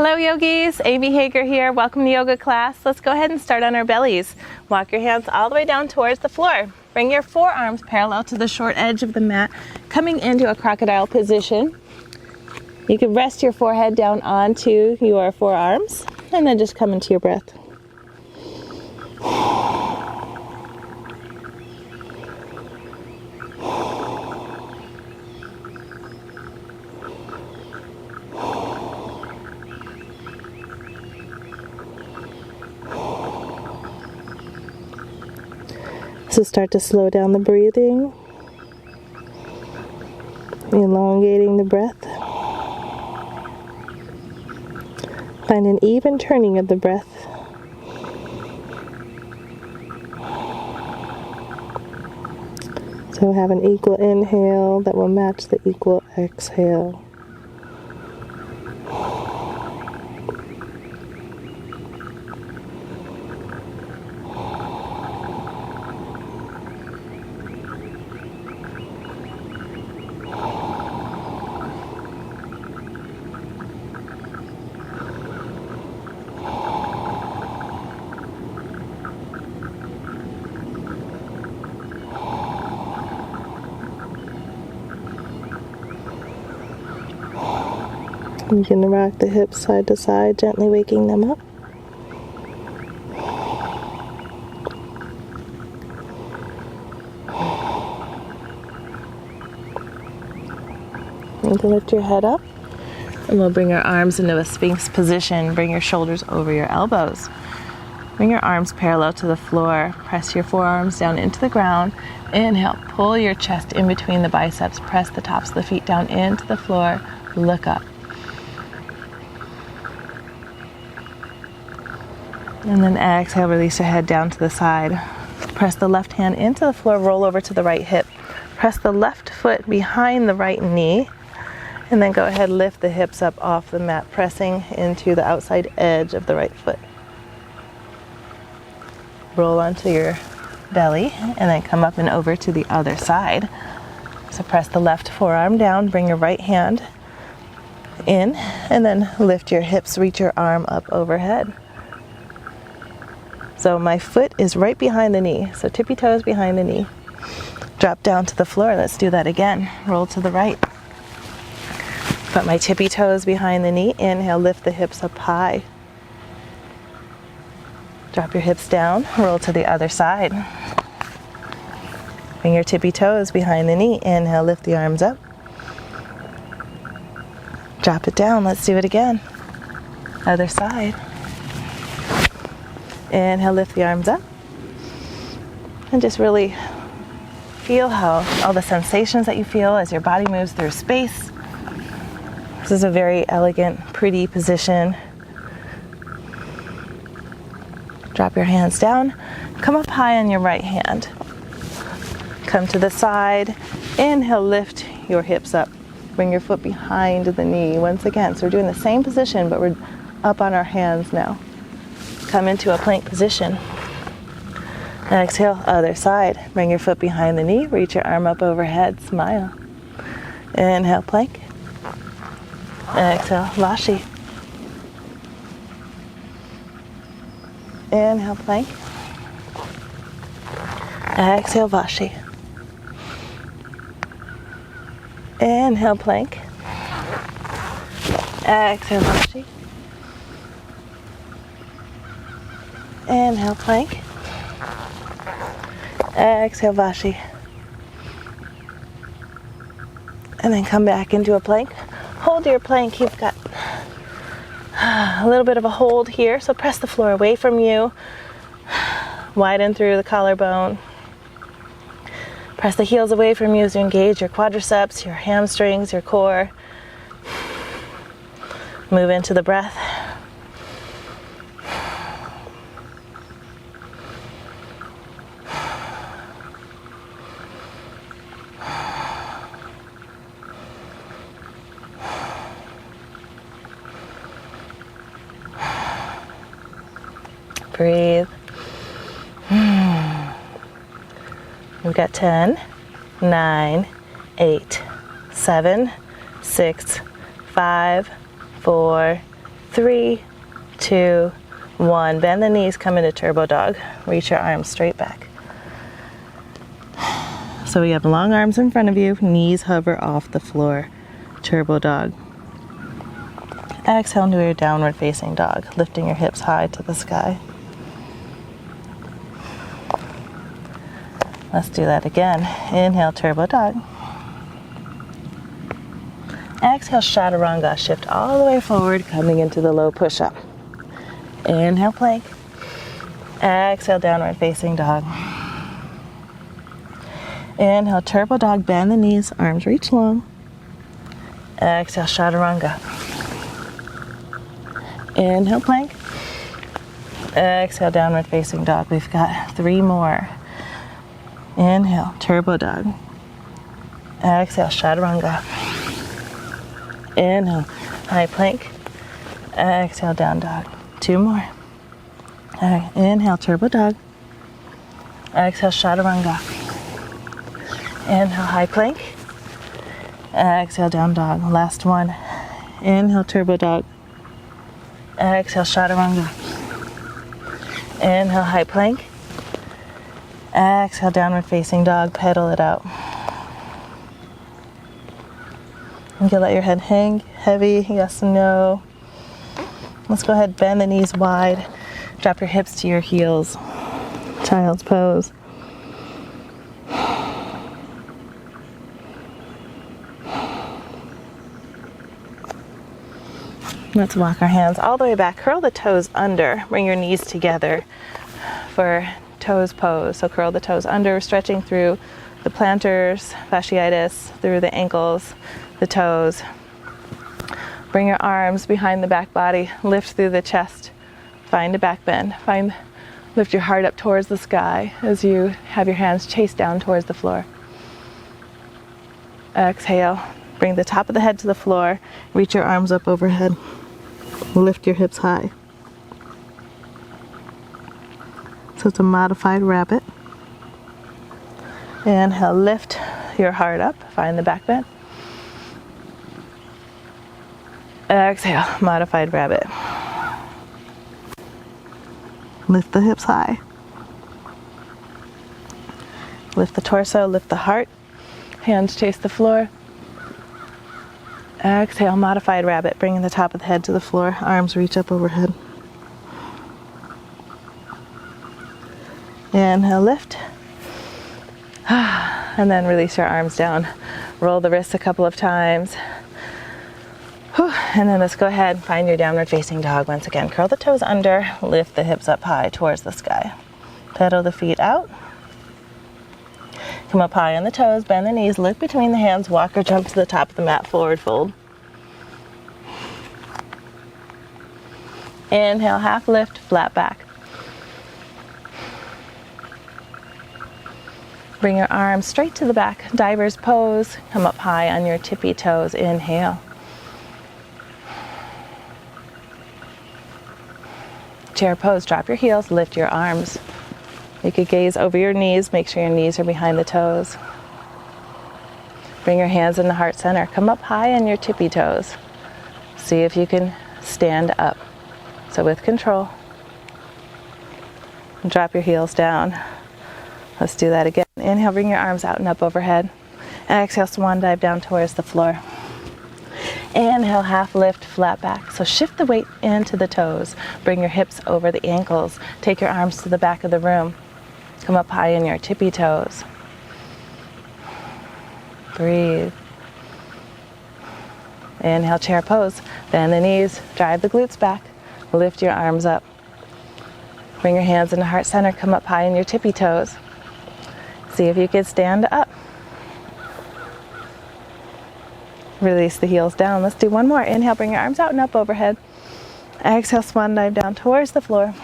Hello yogis, Amy Hager here. Welcome to yoga class. Let's go ahead and start on our bellies. Walk your hands all the way down towards the floor. Bring your forearms parallel to the short edge of the mat, coming into a crocodile position. You can rest your forehead down onto your forearms and then just come into your breath. So start to slow down the breathing, elongating the breath. Find an even turning of the breath. So have an equal inhale that will match the equal exhale. You can rock the hips side to side, gently waking them up. You can lift your head up, and we'll bring our arms into a Sphinx position. Bring your shoulders over your elbows. Bring your arms parallel to the floor. Press your forearms down into the ground. Inhale, pull your chest in between the biceps. Press the tops of the feet down into the floor. Look up. And then exhale, release your head down to the side. Press the left hand into the floor, roll over to the right hip. Press the left foot behind the right knee. And then go ahead, lift the hips up off the mat, pressing into the outside edge of the right foot. Roll onto your belly, and then come up and over to the other side. So press the left forearm down, bring your right hand in, and then lift your hips, reach your arm up overhead. So my foot is right behind the knee, so tippy toes behind the knee. Drop down to the floor, let's do that again. Roll to the right. Put my tippy toes behind the knee, inhale, lift the hips up high. Drop your hips down, roll to the other side. Bring your tippy toes behind the knee, inhale, lift the arms up. Drop it down, let's do it again. Other side. Inhale, lift the arms up. And just really feel how all the sensations that you feel as your body moves through space. This is a very elegant, pretty position. Drop your hands down. Come up high on your right hand. Come to the side. Inhale, lift your hips up. Bring your foot behind the knee once again. So we're doing the same position, but we're up on our hands now. Come into a plank position. Exhale, other side. Bring your foot behind the knee, reach your arm up overhead, smile. Inhale, plank. Exhale, Vashi. Inhale, plank. Exhale, Vashi. Inhale, plank. Exhale, Vashi. Inhale, plank. Exhale, Vashi. And then come back into a plank. Hold your plank. You've got a little bit of a hold here, so press the floor away from you. Widen through the collarbone. Press the heels away from you as you engage your quadriceps, your hamstrings, your core. Move into the breath. Breathe. We've got 10, 9, 8, 7, 6, 5, 4, 3, 2, 1. Bend the knees, come into turbo dog. Reach your arms straight back. So we have long arms in front of you, knees hover off the floor. Turbo dog. Exhale into your downward facing dog, lifting your hips high to the sky. Let's do that again. Inhale, turbo dog. Exhale, chaturanga. Shift all the way forward, coming into the low push-up. Inhale, plank. Exhale, downward facing dog. Inhale, turbo dog. Bend the knees, arms reach long. Exhale, chaturanga. Inhale, plank. Exhale, downward facing dog. We've got 3 more. Inhale, turbo dog. Exhale, chaturanga. Inhale, high plank. Exhale, down dog. 2 more. All right, inhale, turbo dog. Exhale, chaturanga. Inhale, high plank. Exhale, down dog. Last one. Inhale, turbo dog. Exhale, chaturanga. Inhale, high plank. Exhale, downward facing dog. Pedal it out. You can let your head hang heavy, yes and no. Let's go ahead, bend the knees wide. Drop your hips to your heels. Child's pose. Let's walk our hands all the way back. Curl the toes under. Bring your knees together for toes pose. So curl the toes under, stretching through the plantars, fasciitis, through the ankles, the toes. Bring your arms behind the back body. Lift through the chest. Find a back bend. Lift your heart up towards the sky as you have your hands chase down towards the floor. Exhale. Bring the top of the head to the floor. Reach your arms up overhead. Lift your hips high. So it's a modified rabbit. Inhale, lift your heart up. Find the back bend. Exhale, modified rabbit. Lift the hips high. Lift the torso, lift the heart. Hands chase the floor. Exhale, modified rabbit, bringing the top of the head to the floor. Arms reach up overhead. Inhale, lift. And then release your arms down. Roll the wrists a couple of times. And then let's go ahead and find your downward facing dog once again. Curl the toes under, lift the hips up high towards the sky. Pedal the feet out. Come up high on the toes, bend the knees, look between the hands, walk or jump to the top of the mat, forward fold. Inhale, half lift, flat back. Bring your arms straight to the back, diver's pose. Come up high on your tippy toes, inhale. Chair pose, drop your heels, lift your arms. You could gaze over your knees, make sure your knees are behind the toes. Bring your hands in the heart center. Come up high on your tippy toes. See if you can stand up. So with control. Drop your heels down. Let's do that again. Inhale, bring your arms out and up overhead. Exhale, swan dive down towards the floor. Inhale, half lift, flat back. So shift the weight into the toes. Bring your hips over the ankles. Take your arms to the back of the room. Come up high in your tippy toes. Breathe. Inhale, chair pose. Bend the knees, drive the glutes back. Lift your arms up. Bring your hands into heart center. Come up high in your tippy toes. See if you can stand up. Release the heels down. Let's do one more. Inhale, bring your arms out and up overhead. Exhale, swan dive down towards the floor.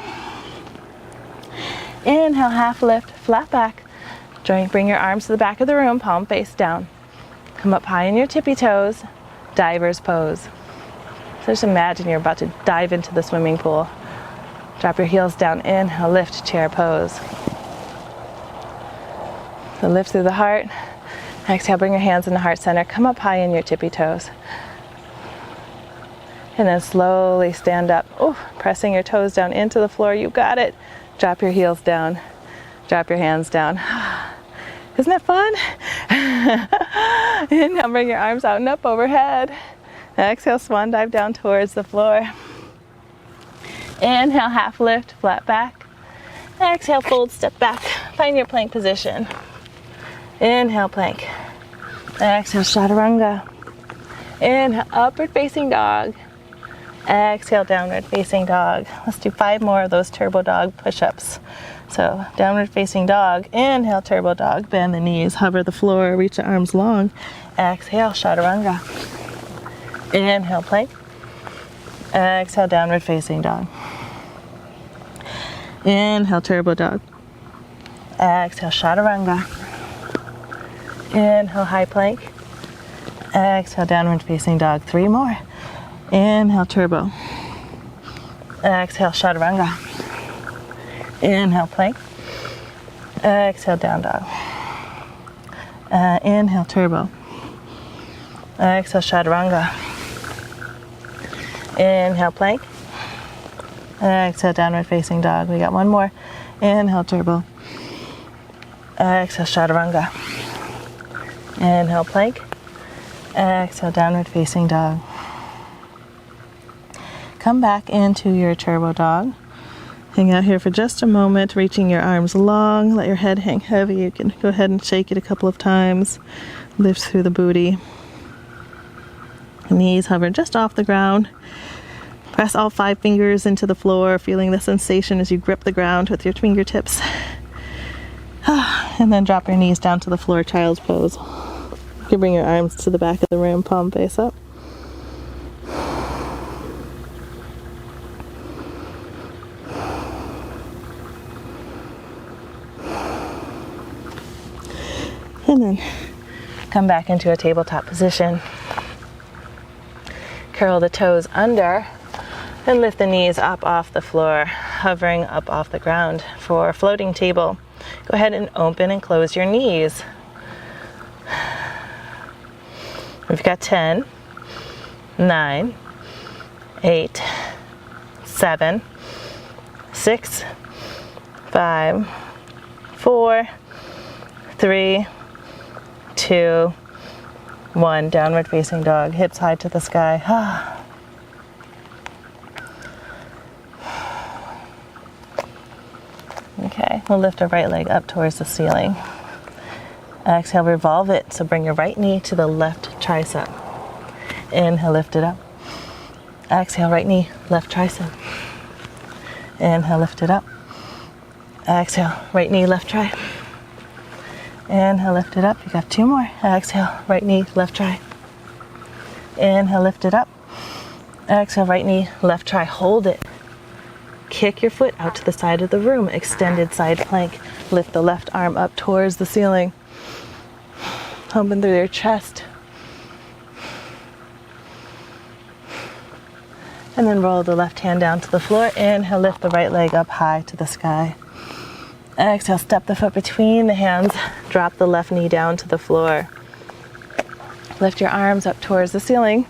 Inhale, half lift, flat back. Bring your arms to the back of the room, palm face down. Come up high in your tippy toes, diver's pose. So just imagine you're about to dive into the swimming pool. Drop your heels down, inhale, lift, chair pose. So lift through the heart. Exhale, bring your hands in the heart center. Come up high in your tippy toes. And then slowly stand up. Oh, pressing your toes down into the floor. You got it. Drop your heels down. Drop your hands down. Isn't that fun? Inhale, bring your arms out and up overhead. Exhale, swan dive down towards the floor. Inhale, half lift, flat back. Exhale, fold, step back. Find your plank position. Inhale, plank. Exhale, chaturanga. Inhale, upward facing dog. Exhale, downward facing dog. Let's do 5 more of those turbo dog push-ups. So downward facing dog. Inhale, turbo dog. Bend the knees, hover the floor, reach the arms long. Exhale, chaturanga. Inhale, plank. Exhale, downward facing dog. Inhale, turbo dog. Exhale, chaturanga. Inhale, high plank. Exhale, downward facing dog. 3 more. Inhale, turbo. Exhale, chaturanga. Inhale, plank. Exhale, down dog. Inhale, turbo. Exhale, chaturanga. Inhale, plank. Exhale, downward facing dog. We got 1 more. Inhale, turbo. Exhale, chaturanga. Inhale, plank. Exhale, downward facing dog. Come back into your turbo dog. Hang out here for just a moment, reaching your arms long. Let your head hang heavy. You can go ahead and shake it a couple of times. Lift through the booty. Knees hover just off the ground. Press all 5 fingers into the floor, feeling the sensation as you grip the ground with your fingertips. And then drop your knees down to the floor, child's pose. You can bring your arms to the back of the room, palm face up. And then come back into a tabletop position. Curl the toes under and lift the knees up off the floor, hovering up off the ground for floating table. Go ahead and open and close your knees. We've got 10, 9, 8, 7, 6, 5, 4, 3, 2, 1. Downward facing dog, hips high to the sky. Okay, we'll lift our right leg up towards the ceiling. Exhale, revolve it. So bring your right knee to the left tricep. Inhale, lift it up. Exhale, right knee, left tricep. Inhale, lift it up. Exhale, right knee, left tri. Inhale, lift it up. You got 2 more. Exhale, right knee, left tri. Inhale, lift it up. Exhale, right knee, left tri. Hold it. Kick your foot out to the side of the room. Extended side plank. Lift the left arm up towards the ceiling. Open through your chest. And then roll the left hand down to the floor. Inhale, lift the right leg up high to the sky. Exhale, step the foot between the hands. Drop the left knee down to the floor. Lift your arms up towards the ceiling.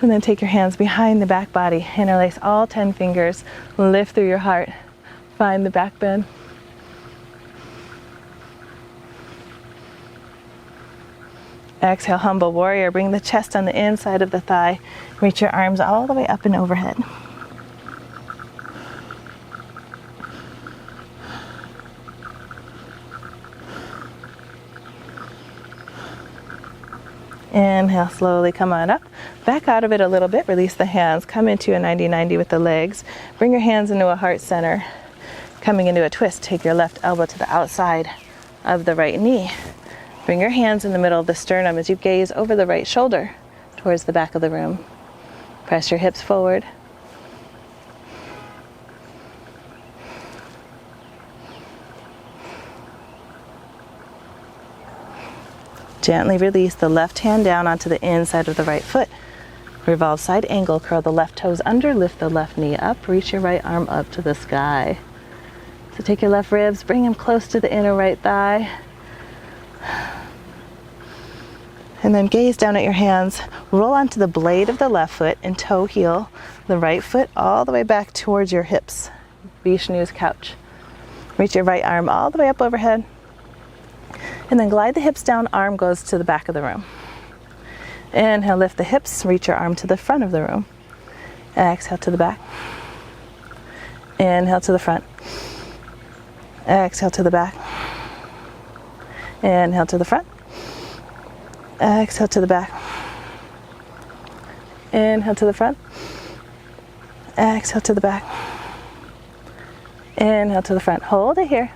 And then take your hands behind the back body. Interlace all 10 fingers. Lift through your heart. Find the back bend. Exhale, humble warrior. Bring the chest on the inside of the thigh. Reach your arms all the way up and overhead. Inhale, slowly come on up. Back out of it a little bit. Release the hands. Come into a 90-90 with the legs. Bring your hands into a heart center. Coming into a twist, take your left elbow to the outside of the right knee. Bring your hands in the middle of the sternum as you gaze over the right shoulder towards the back of the room. Press your hips forward. Gently release the left hand down onto the inside of the right foot. Revolve side angle, curl the left toes under, lift the left knee up, reach your right arm up to the sky. So take your left ribs, bring them close to the inner right thigh. And then gaze down at your hands. Roll onto the blade of the left foot and toe heel the right foot all the way back towards your hips. Vishnu's couch. Reach your right arm all the way up overhead. And then glide the hips down, arm goes to the back of the room. Inhale, lift the hips, reach your arm to the front of the room. Exhale to the back. Inhale to the front. Exhale to the back. Inhale to the front. Exhale to the back. Inhale to the front. Exhale to the back. Inhale to the front. Hold it here.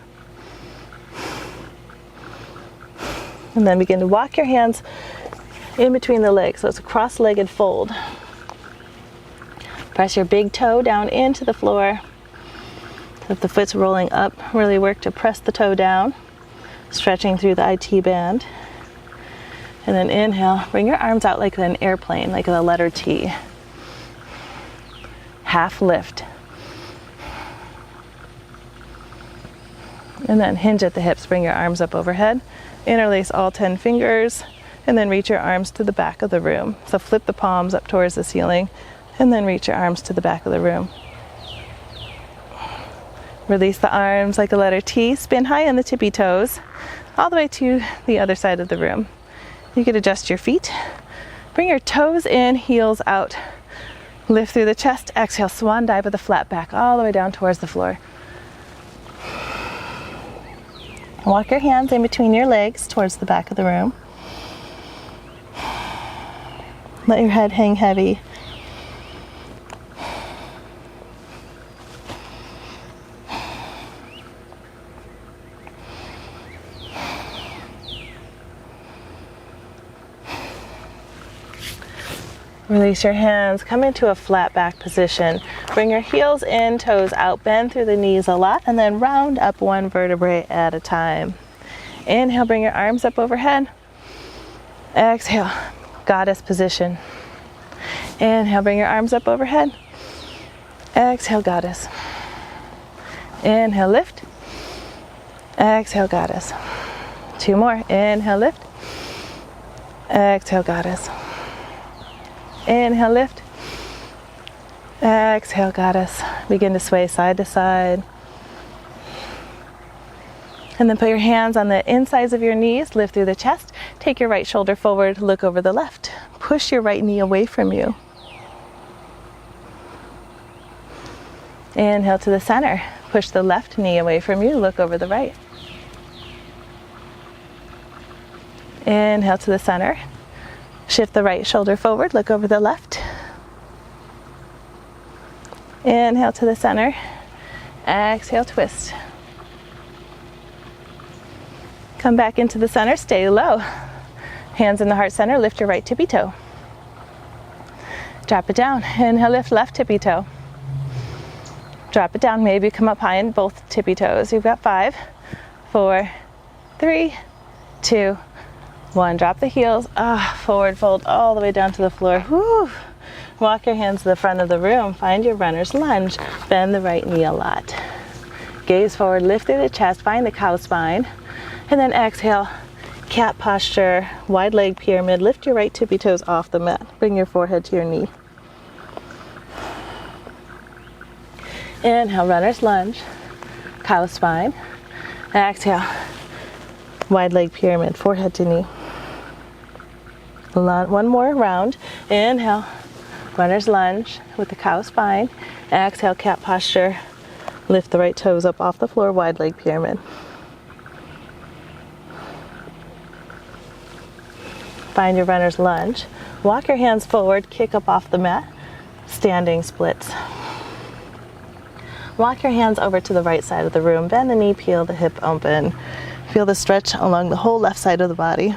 And then begin to walk your hands in between the legs. So it's a cross-legged fold. Press your big toe down into the floor. So if the foot's rolling up, really work to press the toe down, stretching through the IT band. And then inhale, bring your arms out like an airplane, like the letter T. Half lift. And then hinge at the hips, bring your arms up overhead. Interlace all 10 fingers, and then reach your arms to the back of the room. So flip the palms up towards the ceiling, and then reach your arms to the back of the room. Release the arms like a letter T, spin high on the tippy toes, all the way to the other side of the room. You could adjust your feet. Bring your toes in, heels out. Lift through the chest, exhale, swan dive with a flat back all the way down towards the floor. Walk your hands in between your legs towards the back of the room. Let your head hang heavy. Release your hands, come into a flat back position. Bring your heels in, toes out, bend through the knees a lot, and then round up one vertebrae at a time. Inhale, bring your arms up overhead. Exhale, goddess position. Inhale, bring your arms up overhead. Exhale, goddess. Inhale, lift. Exhale, goddess. Two more. Inhale, lift. Exhale, goddess. Inhale, lift. Exhale, goddess. Begin to sway side to side. And then put your hands on the insides of your knees, lift through the chest. Take your right shoulder forward, look over the left. Push your right knee away from you. Inhale to the center. Push the left knee away from you, look over the right. Inhale to the center. Shift the right shoulder forward, look over the left. Inhale to the center. Exhale, twist. Come back into the center, stay low. Hands in the heart center, lift your right tippy toe. Drop it down. Inhale, lift left tippy toe. Drop it down, maybe come up high in both tippy toes. You've got 5, 4, 3, 2, 1. Drop the heels, forward fold all the way down to the floor. Whew. Walk your hands to the front of the room. Find your runner's lunge. Bend the right knee a lot. Gaze forward, lift through the chest, find the cow spine. And then exhale, cat posture, wide leg pyramid. Lift your right tippy toes off the mat. Bring your forehead to your knee. Inhale, runner's lunge, cow spine. Exhale, wide leg pyramid, forehead to knee. One more round. Inhale, runner's lunge with the cow spine. Exhale, cat posture. Lift the right toes up off the floor, wide leg pyramid. Find your runner's lunge. Walk your hands forward, kick up off the mat, standing splits. Walk your hands over to the right side of the room. Bend the knee, peel the hip open. Feel the stretch along the whole left side of the body.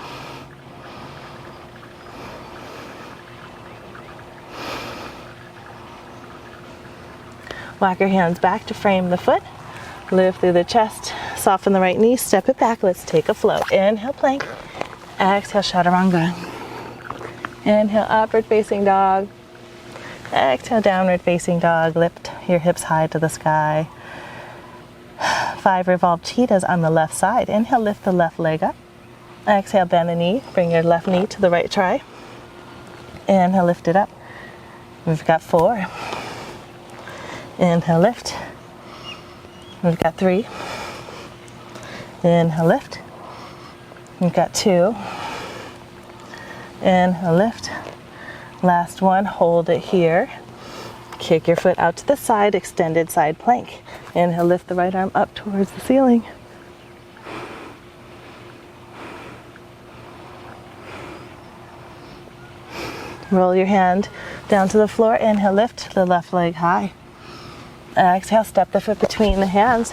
Walk your hands back to frame the foot. Lift through the chest. Soften the right knee. Step it back. Let's take a flow. Inhale, plank. Exhale, chaturanga. Inhale, upward facing dog. Exhale, downward facing dog. Lift your hips high to the sky. 5 revolved cheetahs on the left side. Inhale, lift the left leg up. Exhale, bend the knee. Bring your left knee to the right thigh. Inhale, lift it up. We've got 4. Inhale, lift. We've got 3. Inhale, lift. We've got 2. Inhale, lift. Last one, hold it here. Kick your foot out to the side, extended side plank. Inhale, lift the right arm up towards the ceiling. Roll your hand down to the floor. Inhale, lift the left leg high. Exhale, step the foot between the hands.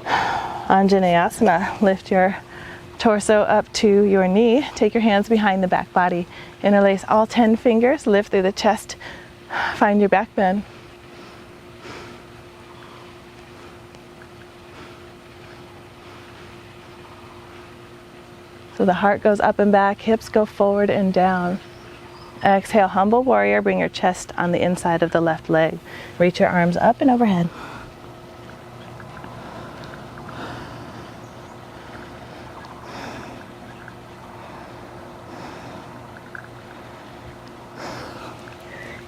Anjaneyasana. Lift your torso up to your knee. Take your hands behind the back body. Interlace all 10 fingers. Lift through the chest. Find your back bend. So the heart goes up and back. Hips go forward and down. Exhale, humble warrior. Bring your chest on the inside of the left leg. Reach your arms up and overhead.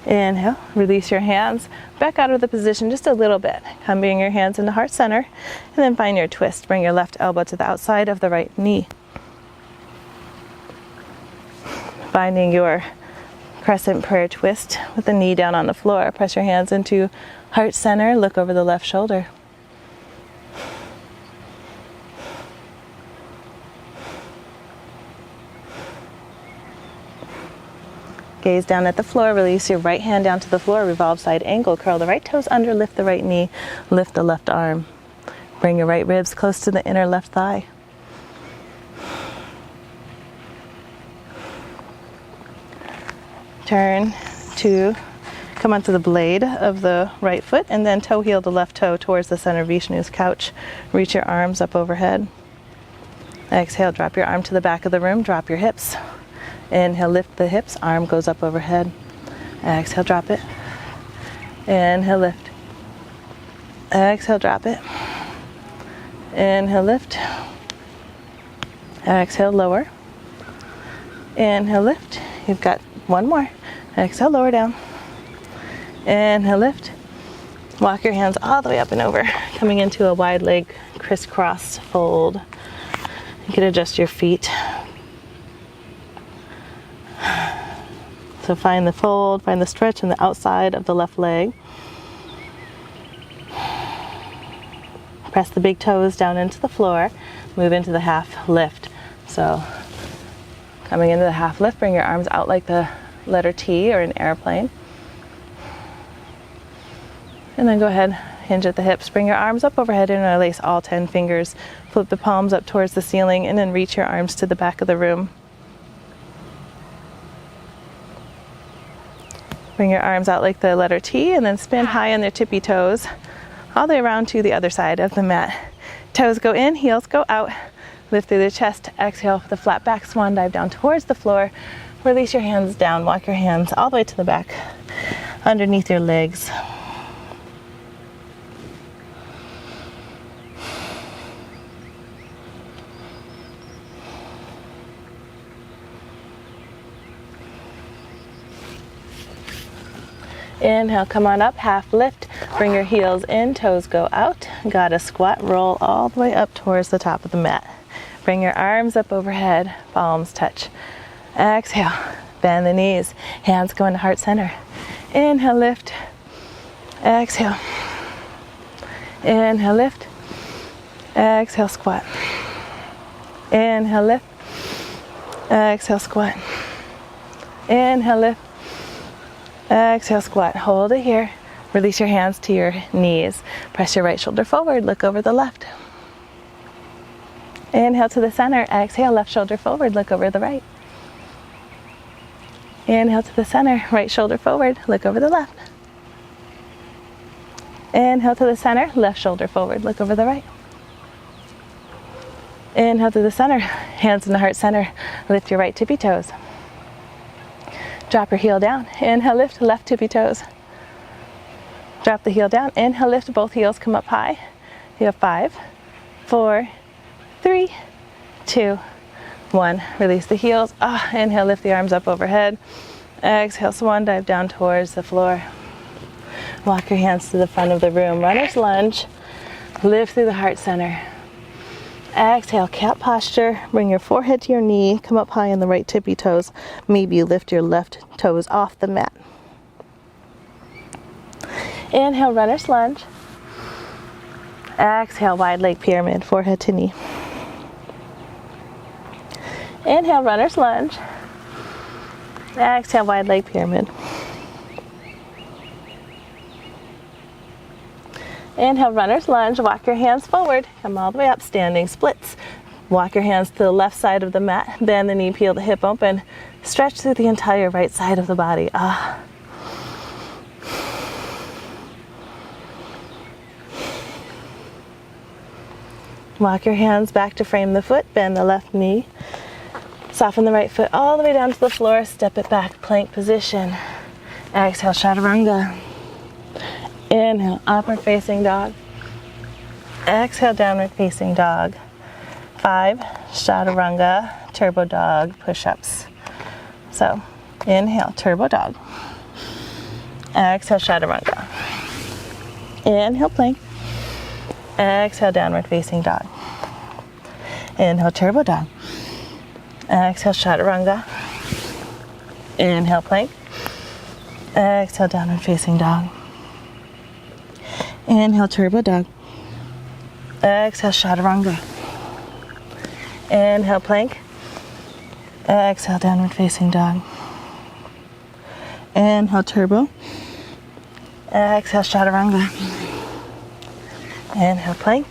Inhale, release your hands back out of the position just a little bit. Come bring your hands into heart center and then find your twist. Bring your left elbow to the outside of the right knee. Finding your crescent prayer twist with the knee down on the floor. Press your hands into heart center. Look over the left shoulder. Gaze down at the floor. Release your right hand down to the floor. Revolve side angle. Curl the right toes under. Lift the right knee. Lift the left arm. Bring your right ribs close to the inner left thigh. Turn to come onto the blade of the right foot and then toe heel the left toe towards the center Vishnu's couch. Reach your arms up overhead. Exhale, drop your arm to the back of the room. Drop your hips. Inhale, lift the hips. Arm goes up overhead. Exhale, drop it. Inhale, lift. Exhale, drop it. Inhale, lift. Exhale, lower. Inhale, lift. You've got one more. Exhale, lower down. Inhale, lift. Walk your hands all the way up and over, coming into a wide leg crisscross fold. You can adjust your feet. So find the fold, find the stretch in the outside of the left leg. Press the big toes down into the floor. Move into the half lift. So coming into the half lift, bring your arms out like the letter T or an airplane. And then go ahead, hinge at the hips. Bring your arms up overhead and interlace all 10 fingers. Flip the palms up towards the ceiling and then reach your arms to the back of the room. Bring your arms out like the letter T and then spin high on their tippy toes all the way around to the other side of the mat. Toes go in, heels go out. Lift through the chest. Exhale, the flat back swan dive down towards the floor. Release your hands down. Walk your hands all the way to the back underneath your legs. Inhale, come on up, half lift. Bring your heels in, toes go out. Got a squat, roll all the way up towards the top of the mat. Bring your arms up overhead, palms touch. Exhale, bend the knees, hands go into heart center. Inhale, lift. Exhale. Inhale, lift. Exhale, squat. Inhale, lift. Exhale, squat. Inhale, lift. Exhale, squat. Hold it here. Release your hands to your knees. Press your right shoulder forward. Look over the left. Inhale to the center. Exhale, left shoulder forward. Look over the right. Inhale to the center. Right shoulder forward. Look over the left. Inhale to the center. Left shoulder forward. Look over the right. Inhale to the center. Hands in the heart center. Lift your right tippy toes. Drop your heel down. Inhale, lift, left tippy toes. Drop the heel down. Inhale, lift, both heels come up high. You have 5, 4, 3, 2, 1, release the heels. Inhale, lift the arms up overhead. Exhale, swan dive down towards the floor. Walk your hands to the front of the room. Runner's lunge. Lift through the heart center. Exhale, cat posture. Bring your forehead to your knee. Come up high on the right tippy toes. Maybe you lift your left toes off the mat. Inhale, runner's lunge. Exhale, wide leg pyramid, forehead to knee. Inhale, runner's lunge. Exhale, wide leg pyramid. Inhale, runner's lunge. Walk your hands forward. Come all the way up, standing splits. Walk your hands to the left side of the mat. Bend the knee, peel the hip open. Stretch through the entire right side of the body. Walk your hands back to frame the foot. Bend the left knee. Soften the right foot all the way down to the floor. Step it back, plank position. Exhale, chaturanga. Inhale, upward facing dog. Exhale, downward facing dog. 5, chaturanga, turbo dog, push-ups. So, inhale, turbo dog. Exhale, chaturanga. Inhale, plank. Exhale, downward facing dog. Inhale, turbo dog. Exhale, chaturanga. Inhale, plank. Exhale, downward facing dog. Inhale, turbo dog. Exhale, chaturanga. Inhale, plank. Exhale, downward facing dog. Inhale, turbo. Exhale, chaturanga. Inhale, plank.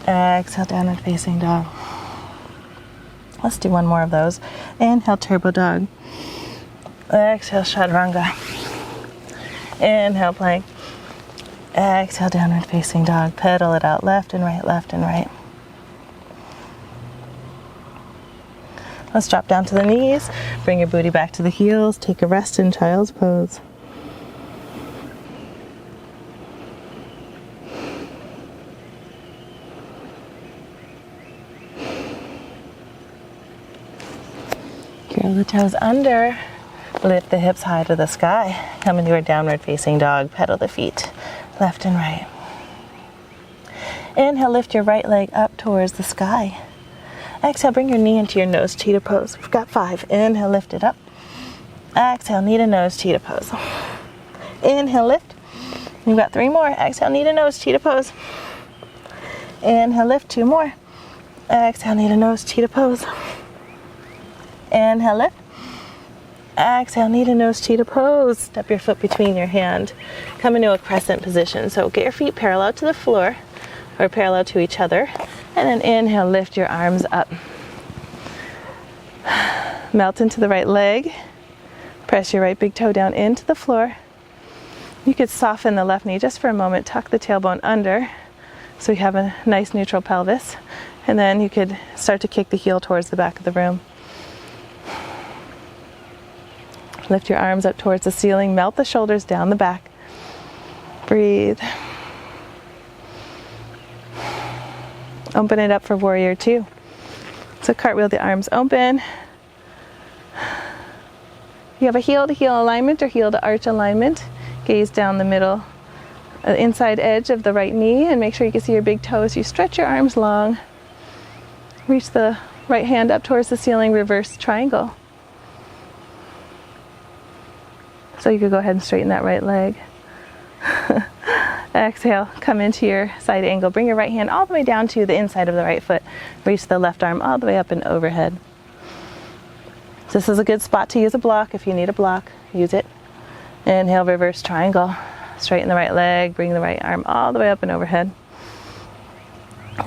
Exhale, downward facing dog. Let's do one more of those. Inhale, turbo dog. Exhale, chaturanga. Inhale, plank. Exhale, downward facing dog. Pedal it out, left and right, left and right. Let's drop down to the knees. Bring your booty back to the heels. Take a rest in child's pose. Curl the toes under. Lift the hips high to the sky. Come into a downward facing dog. Pedal the feet left and right. Inhale, lift your right leg up towards the sky. Exhale, bring your knee into your nose cheetah pose. We've got 5. Inhale, lift it up. Exhale, knee to nose cheetah pose. Inhale, lift. We've got 3 more. Exhale, knee to nose cheetah pose. Inhale, lift. 2 more. Exhale, knee to nose cheetah pose. Inhale, lift. Exhale, knee to nose cheetah pose. Step your foot between your hand. Come into a crescent position. So get your feet parallel to the floor or parallel to each other. And then inhale, lift your arms up. Melt into the right leg. Press your right big toe down into the floor. You could soften the left knee just for a moment. Tuck the tailbone under so you have a nice neutral pelvis. And then you could start to kick the heel towards the back of the room. Lift your arms up towards the ceiling. Melt the shoulders down the back. Breathe. Open it up for warrior 2. So cartwheel the arms open. You have a heel to heel alignment or heel to arch alignment. Gaze down the middle, inside edge of the right knee, and make sure you can see your big toes. You stretch your arms long. Reach the right hand up towards the ceiling, reverse triangle. So you could go ahead and straighten that right leg. Exhale, come into your side angle. Bring your right hand all the way down to the inside of the right foot. Reach the left arm all the way up and overhead. So this is a good spot to use a block. If you need a block, use it. Inhale, reverse triangle. Straighten the right leg. Bring the right arm all the way up and overhead.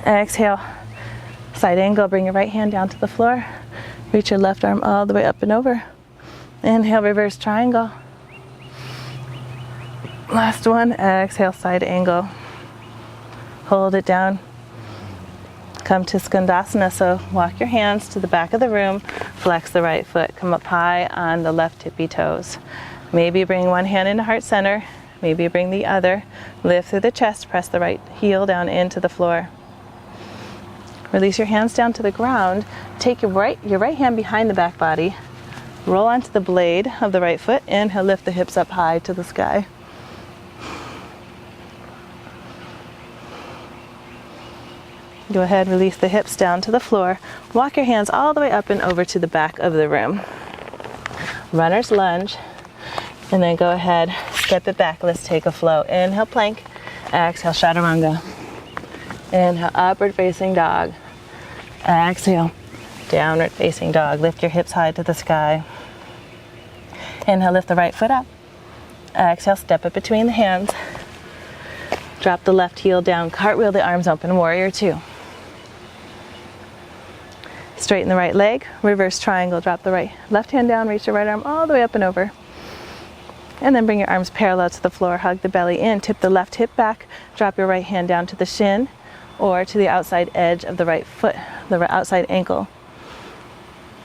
Exhale, side angle. Bring your right hand down to the floor. Reach your left arm all the way up and over. Inhale, reverse triangle. Last one. Exhale, side angle. Hold it down. Come to Skandasana. So walk your hands to the back of the room. Flex the right foot. Come up high on the left tippy toes. Maybe bring one hand into heart center. Maybe bring the other. Lift through the chest. Press the right heel down into the floor. Release your hands down to the ground. Take your right hand behind the back body. Roll onto the blade of the right foot. Inhale, lift the hips up high to the sky. Go ahead, release the hips down to the floor. Walk your hands all the way up and over to the back of the room. Runner's lunge. And then go ahead, step it back. Let's take a flow. Inhale, plank. Exhale, chaturanga. Inhale, upward facing dog. Exhale, downward facing dog. Lift your hips high to the sky. Inhale, lift the right foot up. Exhale, step it between the hands. Drop the left heel down, cartwheel the arms open, warrior two. Straighten the right leg, reverse triangle, drop the left hand down, reach your right arm all the way up and over. And then bring your arms parallel to the floor, hug the belly in, tip the left hip back, drop your right hand down to the shin or to the outside edge of the right foot, the outside ankle.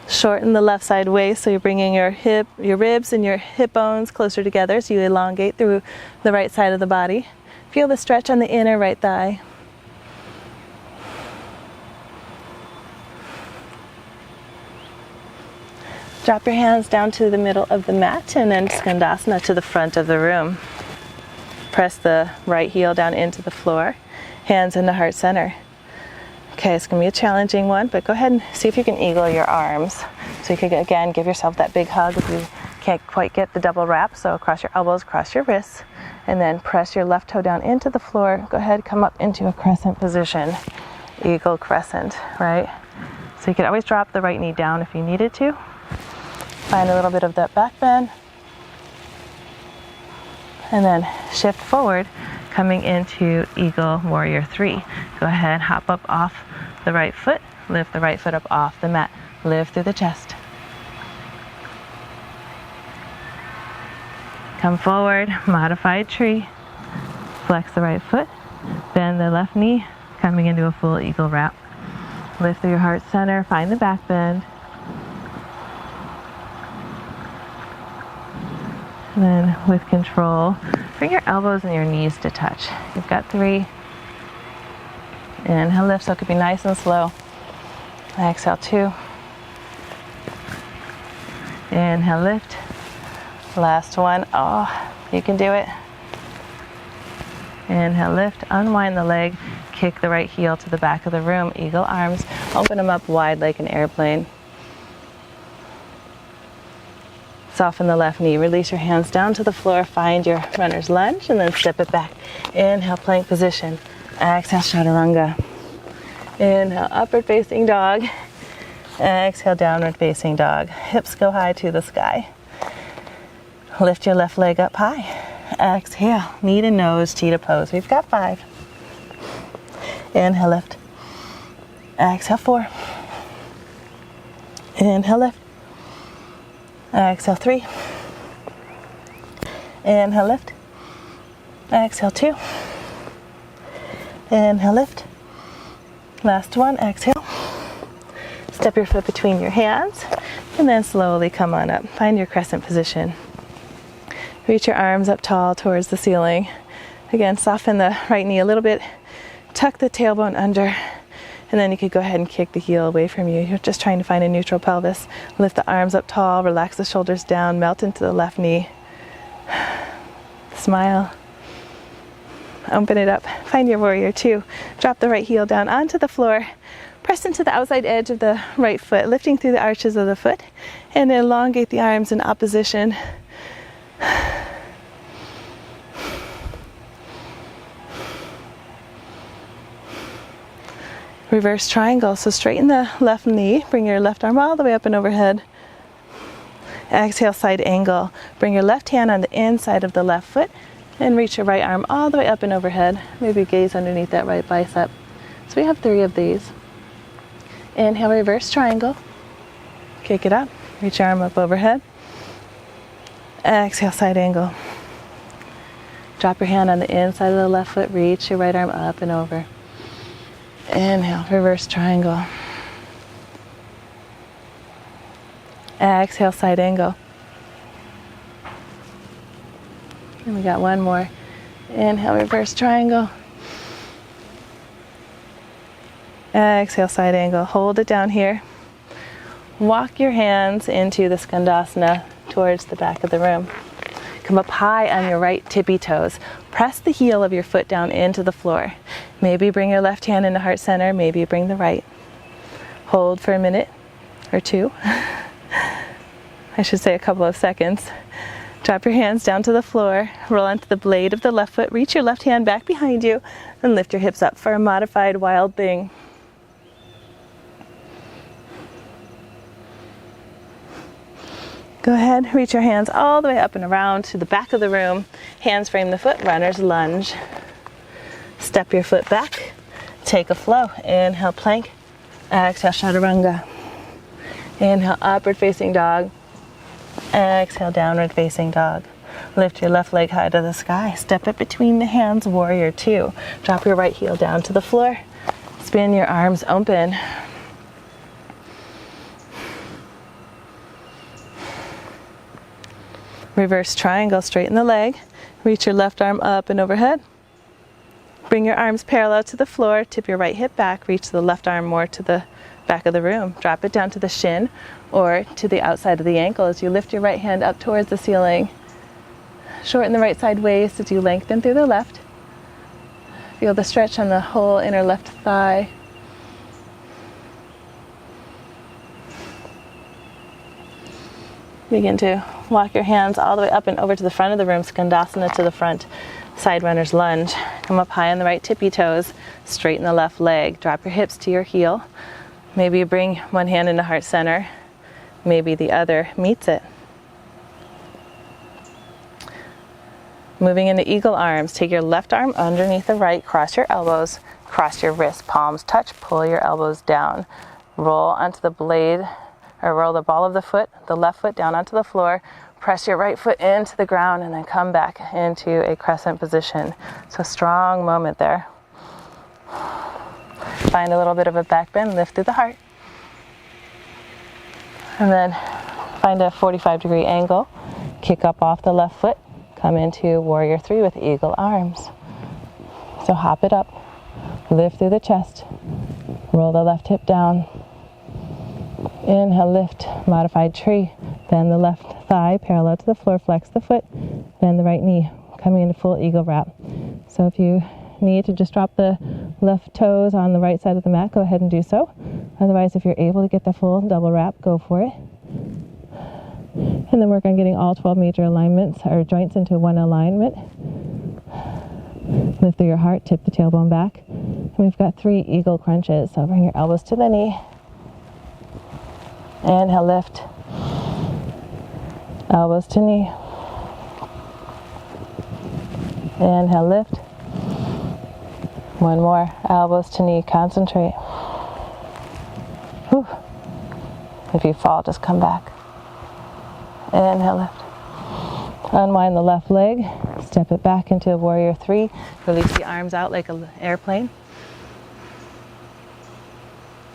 Shorten the left side waist so you're bringing your ribs and your hip bones closer together so you elongate through the right side of the body. Feel the stretch on the inner right thigh. Drop your hands down to the middle of the mat and then Skandasana to the front of the room. Press the right heel down into the floor, hands into heart center. Okay, it's going to be a challenging one, but go ahead and see if you can eagle your arms. So you can, again, give yourself that big hug if you can't quite get the double wrap. So cross your elbows, cross your wrists, and then press your left toe down into the floor. Go ahead, come up into a crescent position, eagle crescent, right? So you can always drop the right knee down if you needed to. Find a little bit of that back bend. And then shift forward, coming into Eagle Warrior 3. Go ahead, hop up off the right foot, lift the right foot up off the mat, lift through the chest. Come forward, modified tree. Flex the right foot, bend the left knee, coming into a full eagle wrap. Lift through your heart center, find the back bend. And then with control, bring your elbows and your knees to touch. You've got 3. Inhale, lift, so it could be nice and slow. Exhale, 2. Inhale, lift. Last one. Oh, you can do it. Inhale, lift, unwind the leg, kick the right heel to the back of the room, eagle arms, open them up wide like an airplane. Soften the left knee, release your hands down to the floor, find your runner's lunge, and then step it back. Inhale, plank position. Exhale, chaturanga. Inhale, upward facing dog. Exhale, downward facing dog. Hips go high to the sky. Lift your left leg up high. Exhale, knee to nose, T to pose. We've got 5. Inhale, lift. Exhale, 4. Inhale, lift. Exhale, 3. Inhale, lift. Exhale, 2. Inhale, lift. Last one, exhale. Step your foot between your hands and then slowly come on up. Find your crescent position. Reach your arms up tall towards the ceiling. Again, soften the right knee a little bit. Tuck the tailbone under. And then you could go ahead and kick the heel away from you. You're just trying to find a neutral pelvis. Lift the arms up tall, relax the shoulders down, melt into the left knee. Smile. Open it up. Find your warrior 2. Drop the right heel down onto the floor. Press into the outside edge of the right foot, lifting through the arches of the foot. And elongate the arms in opposition. Reverse triangle. So straighten the left knee. Bring your left arm all the way up and overhead. Exhale, side angle. Bring your left hand on the inside of the left foot and reach your right arm all the way up and overhead. Maybe gaze underneath that right bicep. So we have 3 of these. Inhale, reverse triangle. Kick it up. Reach your arm up overhead. Exhale, side angle. Drop your hand on the inside of the left foot. Reach your right arm up and over. Inhale, reverse triangle. Exhale, side angle. And we got one more. Inhale, reverse triangle. Exhale, side angle. Hold it down here. Walk your hands into the Skandasana towards the back of the room. Come up high on your right tippy toes. Press the heel of your foot down into the floor. Maybe bring your left hand into heart center. Maybe bring the right. Hold for a minute or two. I should say a couple of seconds. Drop your hands down to the floor. Roll onto the blade of the left foot. Reach your left hand back behind you and lift your hips up for a modified wild thing. Go ahead, reach your hands all the way up and around to the back of the room. Hands frame the foot, runner's lunge. Step your foot back, take a flow. Inhale, plank. Exhale, chaturanga. Inhale, upward facing dog. Exhale, downward facing dog. Lift your left leg high to the sky. Step it between the hands, warrior two. Drop your right heel down to the floor. Spin your arms open. Reverse triangle, straighten the leg. Reach your left arm up and overhead. Bring your arms parallel to the floor. Tip your right hip back. Reach the left arm more to the back of the room. Drop it down to the shin or to the outside of the ankle as you lift your right hand up towards the ceiling. Shorten the right side waist as you lengthen through the left. Feel the stretch on the whole inner left thigh. Begin to walk your hands all the way up and over to the front of the room, Skandasana to the front, side runner's lunge. Come up high on the right tippy toes, straighten the left leg, drop your hips to your heel. Maybe you bring one hand into heart center, maybe the other meets it. Moving into eagle arms, take your left arm underneath the right, cross your elbows, cross your wrists, palms touch, pull your elbows down. Roll onto the blade, or roll the ball of the foot, the left foot down onto the floor, press your right foot into the ground and then come back into a crescent position. So strong moment there. Find a little bit of a back bend, lift through the heart. And then find a 45-degree angle, kick up off the left foot, come into warrior three with eagle arms. So hop it up, lift through the chest, roll the left hip down. Inhale, lift, modified tree. Bend the left thigh parallel to the floor, flex the foot, bend the right knee, coming into full eagle wrap. So if you need to just drop the left toes on the right side of the mat, go ahead and do so. Otherwise, if you're able to get the full double wrap, go for it. And then work on getting all 12 major alignments or joints into one alignment. Lift through your heart, tip the tailbone back. And we've got 3 eagle crunches. So bring your elbows to the knee. Inhale, lift. Elbows to knee. Inhale, lift. One more. Elbows to knee. Concentrate. Whew. If you fall, just come back. Inhale, lift. Unwind the left leg. Step it back into warrior three. Release the arms out like an airplane.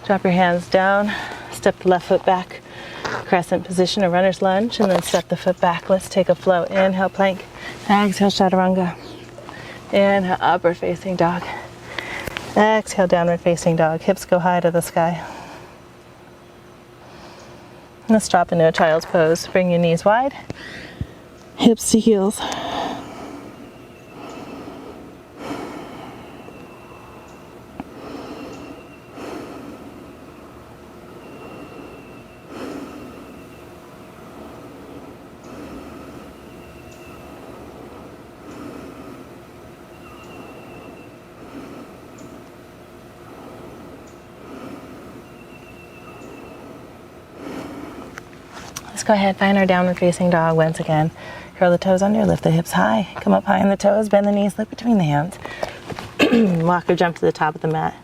Drop your hands down. Step the left foot back. Crescent position, a runner's lunge, and then step the foot back. Let's take a flow. Inhale, plank. Exhale, chaturanga. Inhale, upward facing dog. Exhale, downward facing dog. Hips go high to the sky. Let's drop into a child's pose. Bring your knees wide, hips to heels. Let's go ahead, find our downward facing dog once again. Curl the toes under, lift the hips high. Come up high on the toes, bend the knees, look between the hands. Walk or jump to the top of the mat.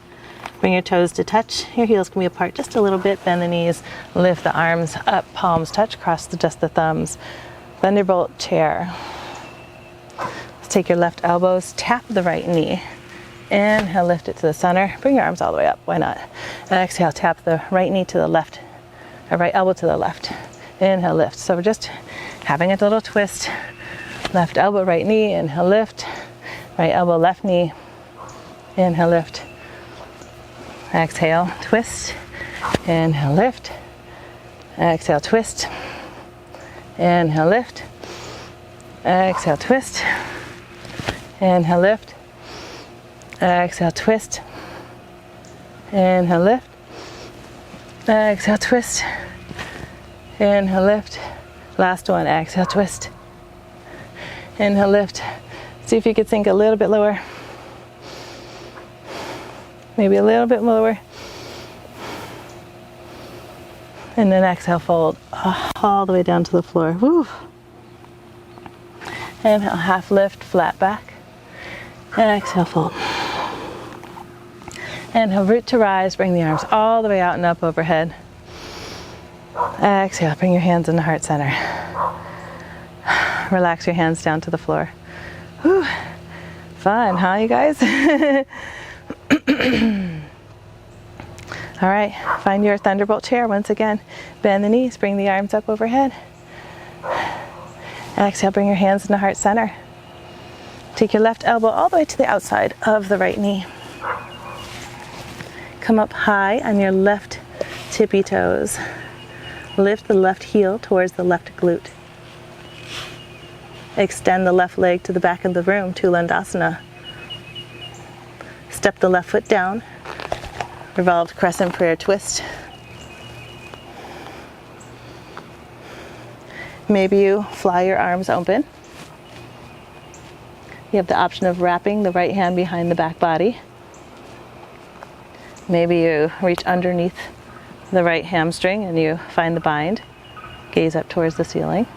Bring your toes to touch. Your heels can be apart just a little bit. Bend the knees, lift the arms up, palms touch, cross just the thumbs. Thunderbolt chair. Let's take your left elbows, tap the right knee. Inhale, lift it to the center. Bring your arms all the way up, why not? Exhale, tap the right knee to the left, or right elbow to the left. Inhale, lift. So we're just having a little twist. Left elbow, right knee. Inhale, lift. Right elbow, left knee. Inhale, lift. Exhale, twist. Inhale, lift. Exhale, twist. Inhale, lift. Exhale, twist. Inhale, lift. Exhale, twist. Inhale, lift. Exhale, twist. Inhale, lift. Last one, exhale, twist. Inhale, lift. See if you could sink a little bit lower. Maybe a little bit lower. And then exhale, fold all the way down to the floor. Woo. Inhale, half lift, flat back. And exhale, fold. Inhale, root to rise, bring the arms all the way out and up overhead. Exhale, bring your hands in the heart center. Relax your hands down to the floor. Whew. Fun, huh, you guys? All right, find your thunderbolt chair once again. Bend the knees, bring the arms up overhead. Exhale, bring your hands in the heart center. Take your left elbow all the way to the outside of the right knee. Come up high on your left tippy toes. Lift the left heel towards the left glute. Extend the left leg to the back of the room, Tulandasana. Step the left foot down. Revolved crescent prayer twist. Maybe you fly your arms open. You have the option of wrapping the right hand behind the back body. Maybe you reach underneath the right hamstring and you find the bind. Gaze up towards the ceiling.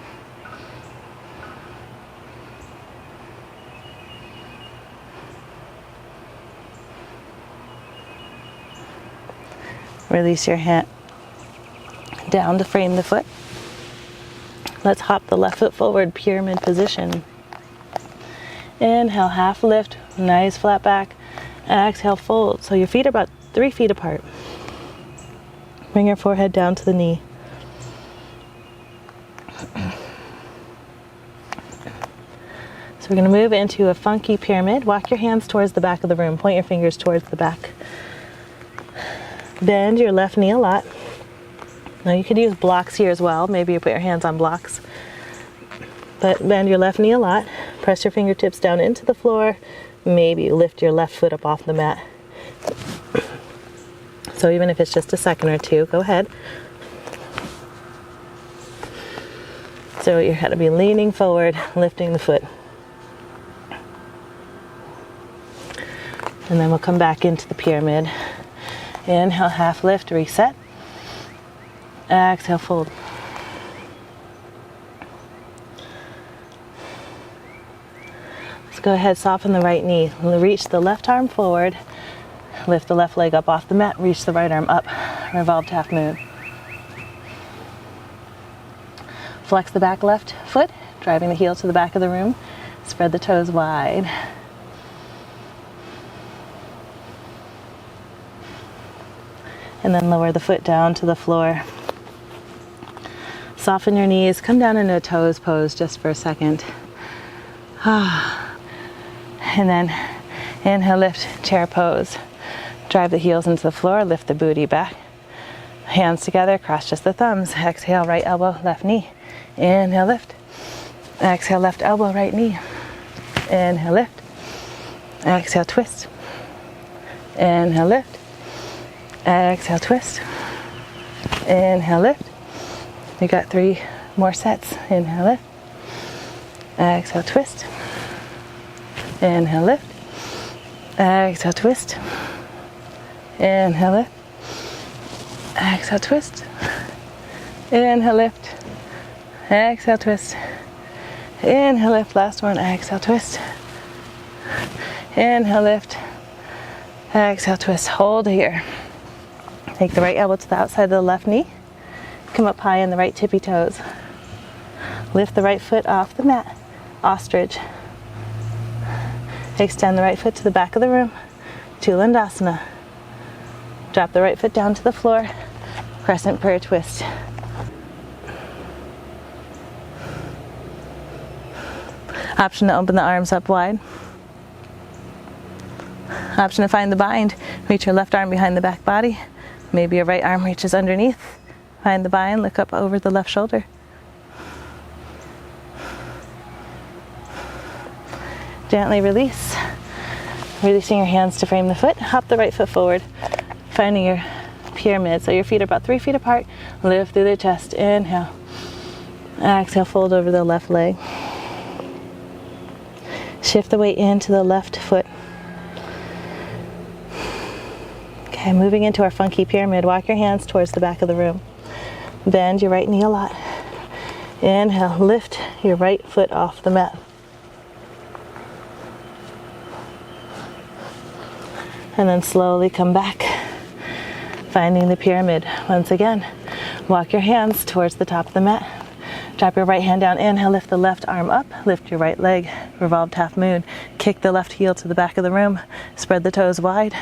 Release your hand down to frame the foot. Let's hop the left foot forward, pyramid position. Inhale, half lift, nice flat back. Exhale, fold. So your feet are about 3 feet apart. Bring your forehead down to the knee. So we're going to move into a funky pyramid. Walk your hands towards the back of the room. Point your fingers towards the back. Bend your left knee a lot. Now you could use blocks here as well. Maybe you put your hands on blocks. But bend your left knee a lot. Press your fingertips down into the floor. Maybe you lift your left foot up off the mat. So even if it's just a second or two, go ahead. So you're going to be leaning forward, lifting the foot. And then we'll come back into the pyramid. Inhale, half lift, reset. Exhale, fold. Let's go ahead, soften the right knee. Reach the left arm forward. Lift the left leg up off the mat. Reach the right arm up. Revolved half moon. Flex the back left foot, driving the heel to the back of the room. Spread the toes wide. And then lower the foot down to the floor. Soften your knees. Come down into a toes pose just for a second. And then inhale, lift, chair pose. Drive the heels into the floor, lift the booty back. Hands together, cross just the thumbs. Exhale, right elbow, left knee. Inhale, lift. Exhale, left elbow, right knee. Inhale, lift. Exhale, twist. Inhale, lift. Exhale, twist. Inhale, lift. You got 3 more sets. Inhale, lift. Exhale, twist. Inhale, lift. Exhale, twist. Inhale, lift. Exhale, twist. Inhale, lift. Exhale, twist. Inhale, lift. Last one. Exhale, twist. Inhale, lift. Exhale, twist. Hold here. Take the right elbow to the outside of the left knee. Come up high on the right tippy toes. Lift the right foot off the mat. Ostrich. Extend the right foot to the back of the room. Tulandasana. Drop the right foot down to the floor. Crescent prayer twist. Option to open the arms up wide. Option to find the bind. Reach your left arm behind the back body. Maybe your right arm reaches underneath. Find the bind, look up over the left shoulder. Gently release. Releasing your hands to frame the foot. Hop the right foot forward. Finding your pyramid. So your feet are about 3 feet apart. Lift through the chest. Inhale. Exhale, fold over the left leg. Shift the weight into the left foot. Okay, moving into our funky pyramid. Walk your hands towards the back of the room. Bend your right knee a lot. Inhale, lift your right foot off the mat. And then slowly come back, finding the pyramid. Once again, walk your hands towards the top of the mat. Drop your right hand down. Inhale, lift the left arm up. Lift your right leg, revolved half moon. Kick the left heel to the back of the room. Spread the toes wide.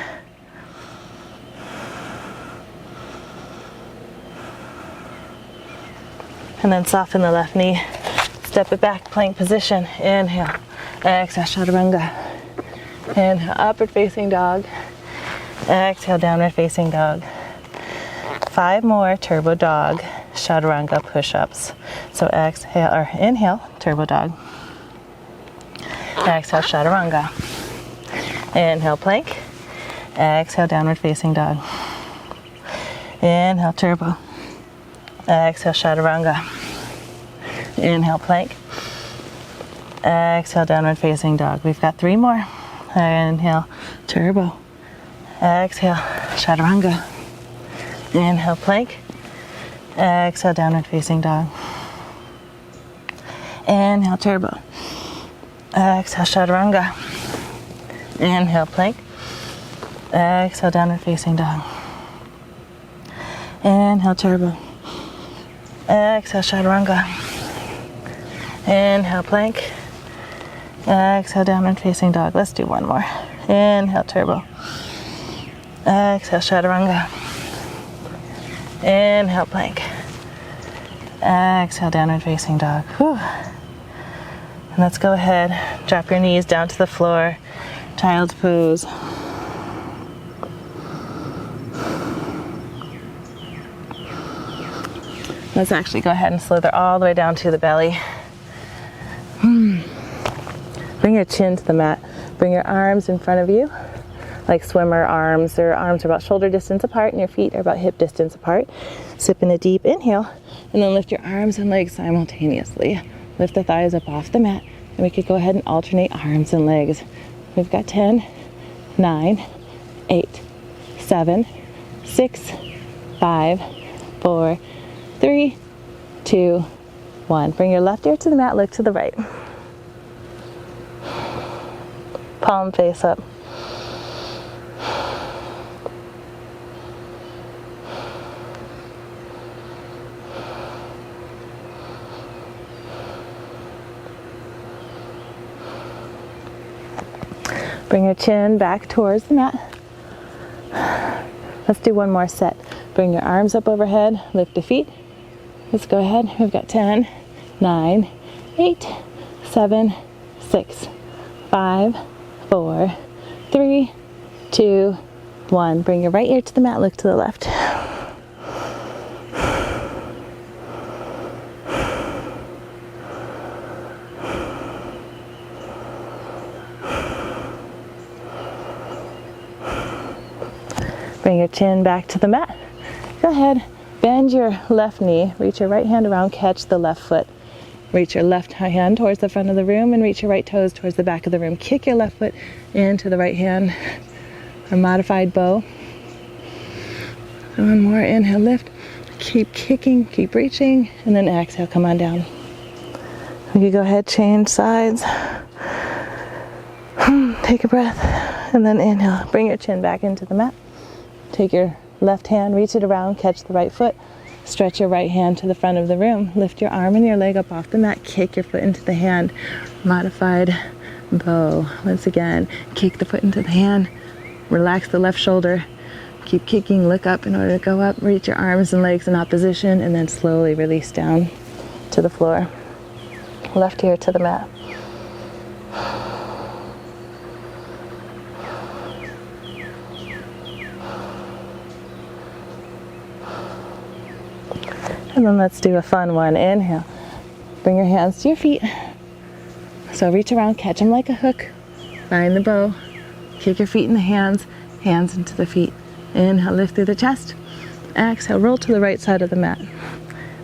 And then soften the left knee. Step it back, plank position. Inhale, exhale, chaturanga. Inhale, upward facing dog. Exhale, downward facing dog. 5 more turbo dog, chaturanga push-ups. So exhale or inhale, turbo dog. Exhale, chaturanga. Inhale, plank. Exhale, downward facing dog. Inhale, turbo. Exhale, chaturanga. Inhale, plank. Exhale, downward facing dog. We've got 3 more. Inhale, turbo. Exhale, chaturanga. Inhale, plank. Exhale, downward facing dog. Inhale, turbo. Exhale, chaturanga. Inhale, plank. Exhale, downward facing dog. Inhale, turbo. Exhale, chaturanga. Inhale, plank. Exhale, downward facing dog. Let's do 1 more. Inhale, turbo. Exhale, chaturanga. Inhale, plank. Exhale, downward facing dog. Whew. And let's go ahead, drop your knees down to the floor. Child's pose. Let's actually go ahead and slither all the way down to the belly. Bring your chin to the mat. Bring your arms in front of you, like swimmer arms. Their arms are about shoulder distance apart and your feet are about hip distance apart. Sip in a deep inhale and then lift your arms and legs simultaneously. Lift the thighs up off the mat and we could go ahead and alternate arms and legs. We've got 10, 9, 8, 7, 6, 5, 4, 3, 2, 1. Bring your left ear to the mat, look to the right. Palm face up. Bring your chin back towards the mat. Let's do 1 more set. Bring your arms up overhead, lift the feet. Let's go ahead. We've got 10, 9, 8, 7, 6, 5, 4, 3, 2, 1. Bring your right ear to the mat, look to the left. Bring your chin back to the mat. Go ahead, bend your left knee, reach your right hand around, catch the left foot. Reach your left hand towards the front of the room and reach your right toes towards the back of the room. Kick your left foot into the right hand, a modified bow. 1 more, inhale, lift. Keep kicking, keep reaching, and then exhale, come on down. You can go ahead, change sides. Take a breath, and then inhale. Bring your chin back into the mat. Take your left hand, reach it around, catch the right foot. Stretch your right hand to the front of the room. Lift your arm and your leg up off the mat. Kick your foot into the hand. Modified bow. Once again, kick the foot into the hand. Relax the left shoulder. Keep kicking, look up in order to go up. Reach your arms and legs in opposition and then slowly release down to the floor. Left ear to the mat. And then let's do a fun one. Inhale. Bring your hands to your feet. So reach around, catch them like a hook. Find the bow. Kick your feet in the hands, hands into the feet. Inhale, lift through the chest. Exhale, roll to the right side of the mat.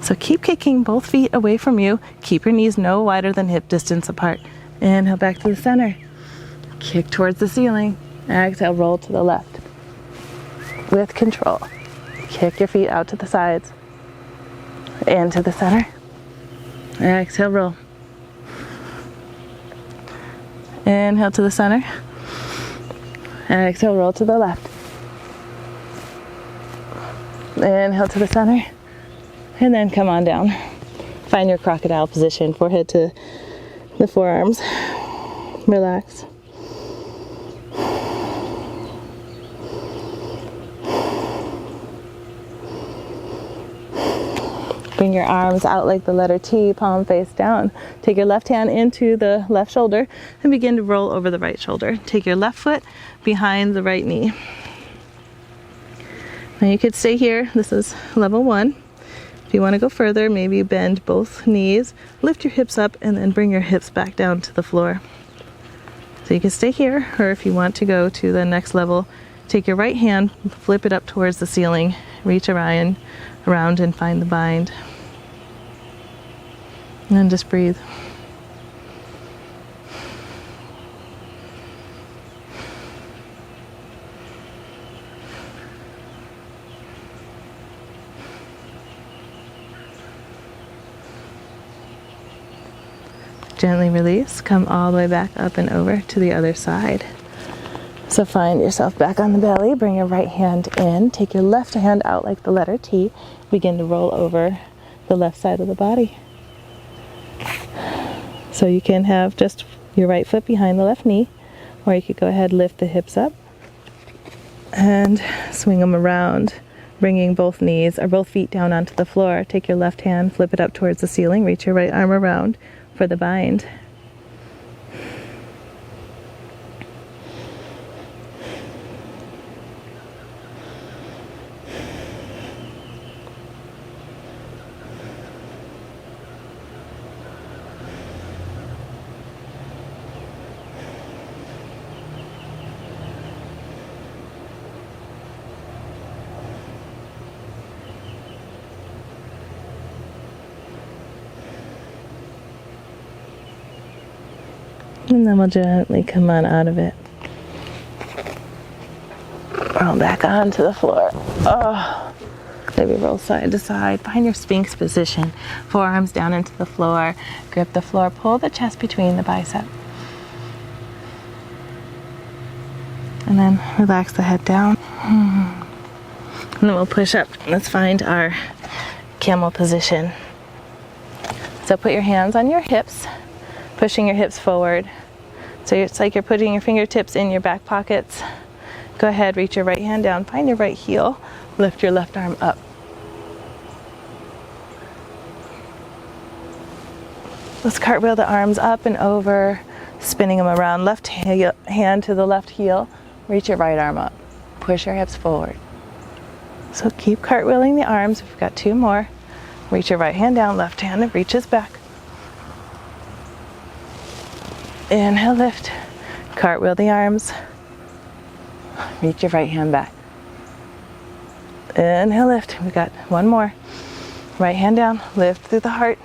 So keep kicking both feet away from you. Keep your knees no wider than hip distance apart. Inhale, back to the center. Kick towards the ceiling. Exhale, roll to the left. With control. Kick your feet out to the sides. Into the center. Exhale, roll. Inhale to the center. Exhale, roll to the left. Inhale to the center. And then come on down. Find your crocodile position, forehead to the forearms. Relax. Bring your arms out like the letter T, palm face down. Take your left hand into the left shoulder and begin to roll over the right shoulder. Take your left foot behind the right knee. Now you could stay here. This is level 1. If you want to go further, maybe bend both knees, lift your hips up, and then bring your hips back down to the floor. So you can stay here, or if you want to go to the next level, take your right hand, flip it up towards the ceiling, reach around and find the bind. And then just breathe. Gently release, come all the way back up and over to the other side. So find yourself back on the belly, bring your right hand in, take your left hand out like the letter T, begin to roll over the left side of the body. So you can have just your right foot behind the left knee, or you could go ahead, lift the hips up and swing them around, bringing both knees or both feet down onto the floor. Take your left hand, flip it up towards the ceiling, reach your right arm around for the bind. And then we'll gently come on out of it. Roll back onto the floor. Oh, maybe roll side to side. Find your Sphinx position. Forearms down into the floor. Grip the floor. Pull the chest between the bicep. And then relax the head down. And then we'll push up. Let's find our camel position. So put your hands on your hips, pushing your hips forward. So it's like you're putting your fingertips in your back pockets. Go ahead, reach your right hand down, find your right heel, lift your left arm up. Let's cartwheel the arms up and over, spinning them around. Left hand to the left heel, reach your right arm up. Push your hips forward. So keep cartwheeling the arms. We've got 2 more. Reach your right hand down, left hand reaches back. Inhale, lift. Cartwheel the arms. Reach your right hand back. Inhale, lift. We've got 1 more. Right hand down, lift through the heart.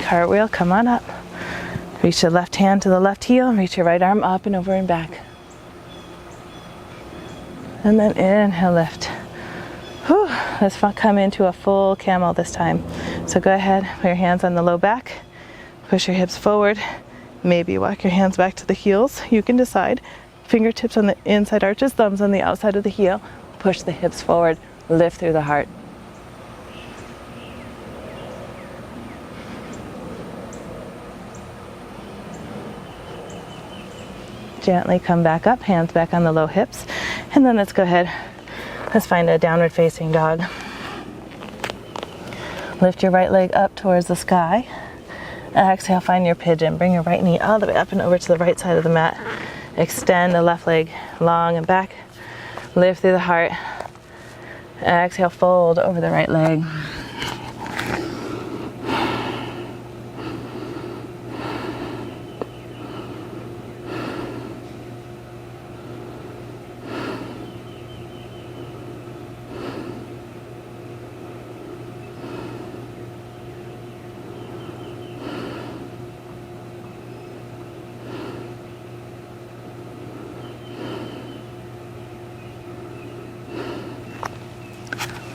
Cartwheel, come on up. Reach the left hand to the left heel, reach your right arm up and over and back. And then inhale, lift. Whew. Let's come into a full camel this time. So go ahead, put your hands on the low back, push your hips forward, maybe walk your hands back to the heels. You can decide. Fingertips on the inside arches, thumbs on the outside of the heel. Push the hips forward, lift through the heart. Gently come back up, hands back on the low hips. And then let's go ahead, let's find a downward facing dog. Lift your right leg up towards the sky. Exhale, find your pigeon. Bring your right knee all the way up and over to the right side of the mat. Extend the left leg long and back. Lift through the heart. Exhale, fold over the right leg.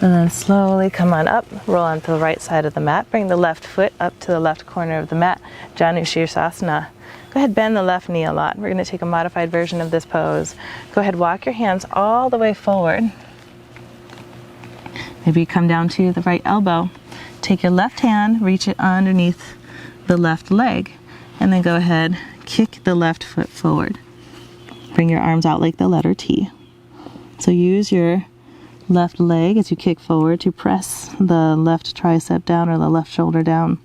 And then slowly come on up, roll onto the right side of the mat. Bring the left foot up to the left corner of the mat, Janu Shirsasana. Go ahead, bend the left knee a lot. We're going to take a modified version of this pose. Go ahead, walk your hands all the way forward. Maybe come down to the right elbow. Take your left hand, reach it underneath the left leg, and then go ahead, kick the left foot forward. Bring your arms out like the letter T. So use your left leg as you kick forward to press the left tricep down or the left shoulder down.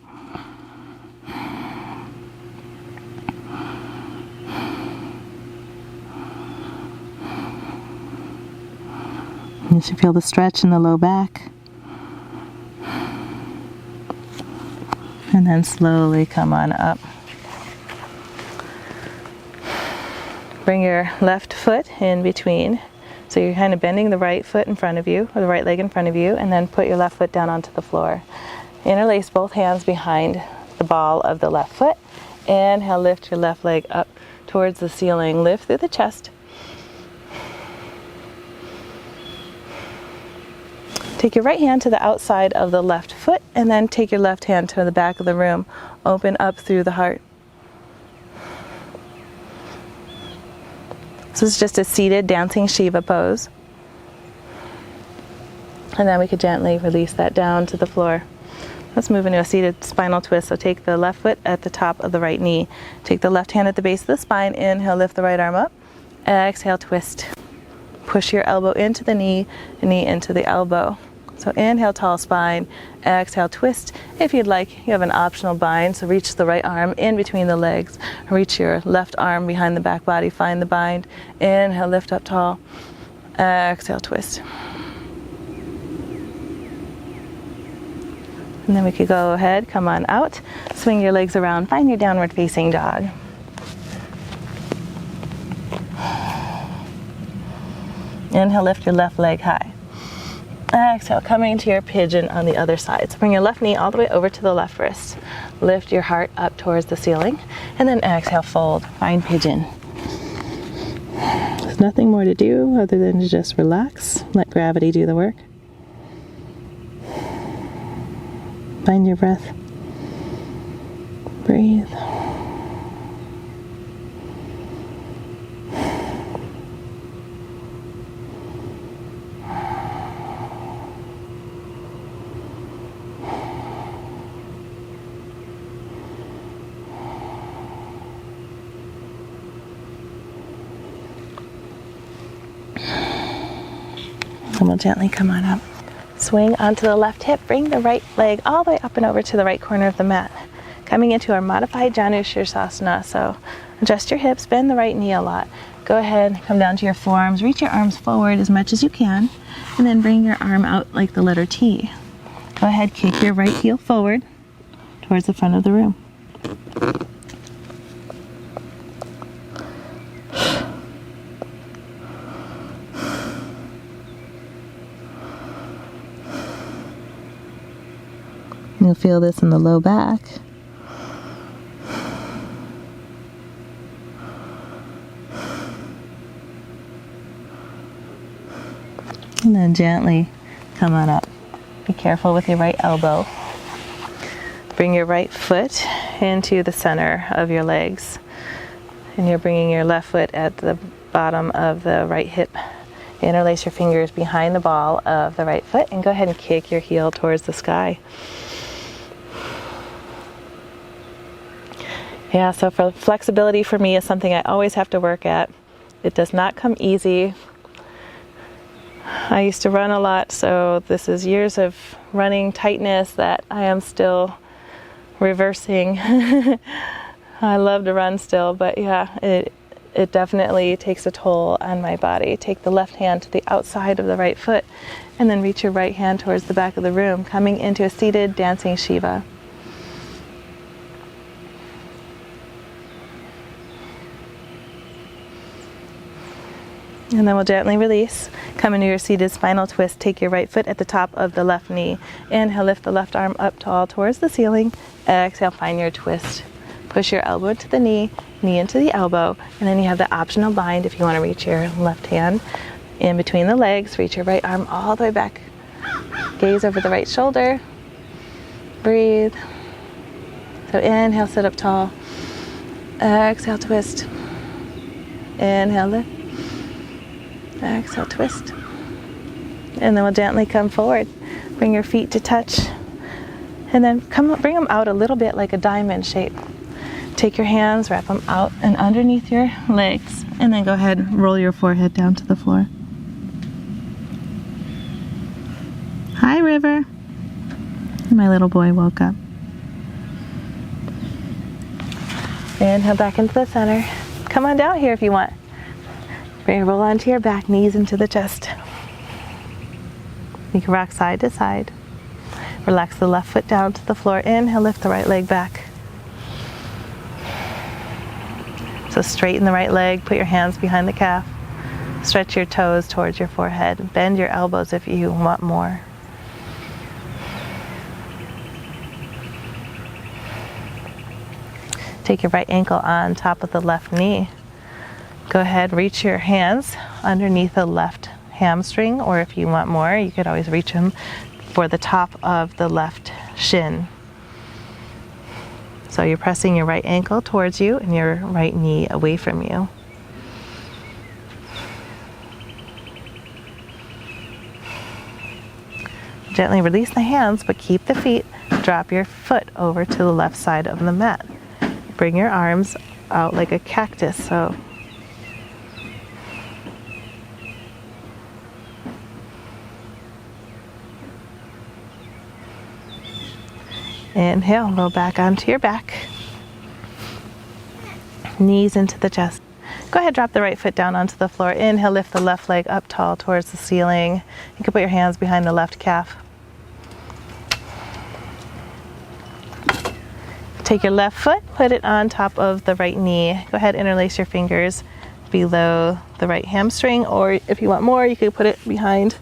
You should feel the stretch in the low back. And then slowly come on up. Bring your left foot in between. So you're kind of bending the right foot in front of you, or the right leg in front of you, and then put your left foot down onto the floor. Interlace both hands behind the ball of the left foot. Inhale, lift your left leg up towards the ceiling. Lift through the chest. Take your right hand to the outside of the left foot, and then take your left hand to the back of the room. Open up through the heart. This is just a seated dancing Shiva pose. And then we could gently release that down to the floor. Let's move into a seated spinal twist. So take the left foot at the top of the right knee. Take the left hand at the base of the spine. Inhale, lift the right arm up. Exhale, twist. Push your elbow into the knee into the elbow. So inhale, tall spine. Exhale, twist. If you'd like, you have an optional bind. So reach the right arm in between the legs. Reach your left arm behind the back body. Find the bind. Inhale, lift up tall. Exhale, twist. And then we could go ahead, come on out. Swing your legs around. Find your downward facing dog. Inhale, lift your left leg high. Exhale, coming to your pigeon on the other side. So bring your left knee all the way over to the left wrist. Lift your heart up towards the ceiling. And then exhale, fold. Find pigeon. There's nothing more to do other than to just relax. Let gravity do the work. Find your breath. Breathe. And we'll gently come on up. Swing onto the left hip. Bring the right leg all the way up and over to the right corner of the mat. Coming into our modified Janu Shirsasana. So adjust your hips, bend the right knee a lot. Go ahead, come down to your forearms. Reach your arms forward as much as you can. And then bring your arm out like the letter T. Go ahead, kick your right heel forward towards the front of the room. You'll feel this in the low back. And then gently come on up. Be careful with your right elbow. Bring your right foot into the center of your legs. And you're bringing your left foot at the bottom of the right hip. Interlace your fingers behind the ball of the right foot and go ahead and kick your heel towards the sky. Yeah, so for flexibility for me is something I always have to work at. It does not come easy. I used to run a lot, so this is years of running tightness that I am still reversing. I love to run still, but yeah, it definitely takes a toll on my body. Take the left hand to the outside of the right foot, and then reach your right hand towards the back of the room, coming into a seated dancing Shiva. And then we'll gently release. Come into your seated spinal twist. Take your right foot at the top of the left knee. Inhale, lift the left arm up tall towards the ceiling. Exhale, find your twist. Push your elbow into the knee, knee into the elbow, and then you have the optional bind if you want to reach your left hand in between the legs. Reach your right arm all the way back. Gaze over the right shoulder. Breathe. So inhale, sit up tall. Exhale, twist. Inhale, lift. Exhale, twist. And then we'll gently come forward. Bring your feet to touch. And then bring them out a little bit like a diamond shape. Take your hands, wrap them out and underneath your legs. And then go ahead and roll your forehead down to the floor. Hi, River. My little boy woke up. Inhale back into the center. Come on down here if you want. Roll onto your back, knees into the chest. You can rock side to side. Relax the left foot down to the floor. Inhale, lift the right leg back. So straighten the right leg, put your hands behind the calf. Stretch your toes towards your forehead. Bend your elbows if you want more. Take your right ankle on top of the left knee. Go ahead, reach your hands underneath the left hamstring, or if you want more, you could always reach them for the top of the left shin. So you're pressing your right ankle towards you and your right knee away from you. Gently release the hands, but keep the feet. Drop your foot over to the left side of the mat. Bring your arms out like a cactus. So inhale, roll back onto your back. Knees into the chest. Go ahead, drop the right foot down onto the floor. Inhale, lift the left leg up tall towards the ceiling. You can put your hands behind the left calf. Take your left foot, put it on top of the right knee. Go ahead, interlace your fingers below the right hamstring, or if you want more, you could put it behind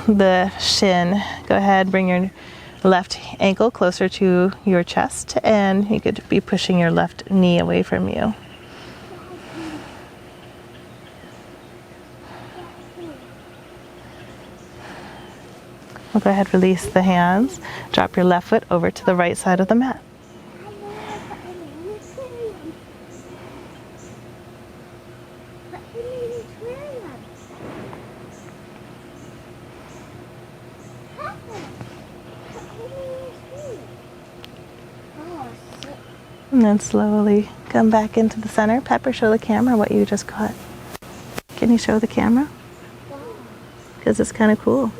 the shin. Go ahead, bring your left ankle closer to your chest, and you could be pushing your left knee away from you. We'll go ahead, release the hands. Drop your left foot over to the right side of the mat. And then slowly come back into the center. Pepper, show the camera what you just caught. Can you show the camera? Because it's kind of cool.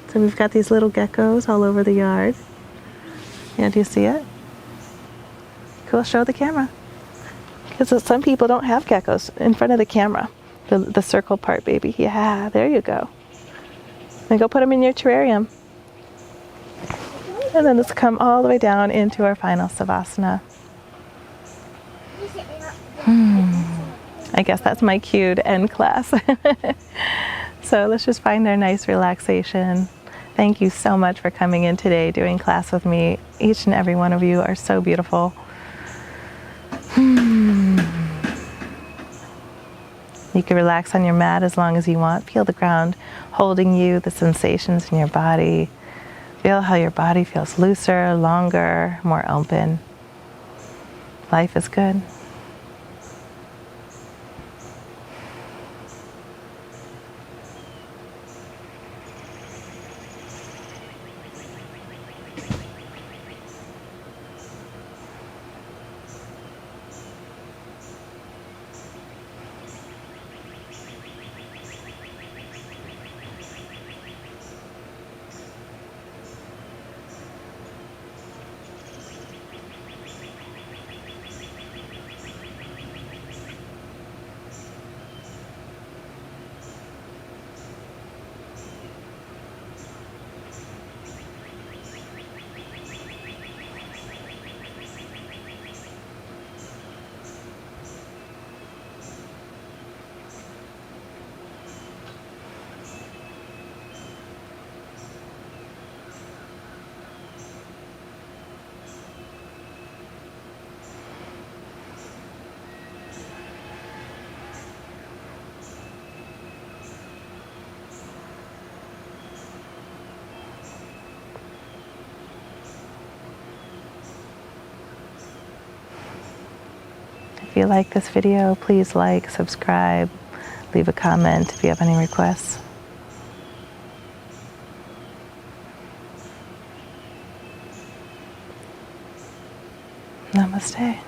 So we've got these little geckos all over the yard. Yeah, do you see it? Cool, show the camera. Because some people don't have geckos in front of the camera. The circle part, baby. Yeah, there you go. Then go put them in your terrarium. And then let's come all the way down into our final Savasana. I guess that's my cue to end class. So let's just find our nice relaxation. Thank you so much for coming in today, doing class with me. Each and every one of you are so beautiful. You can relax on your mat as long as you want. Feel the ground holding you, the sensations in your body. Feel how your body feels looser, longer, more open. Life is good. If you like this video, please like, subscribe, leave a comment if you have any requests. Namaste.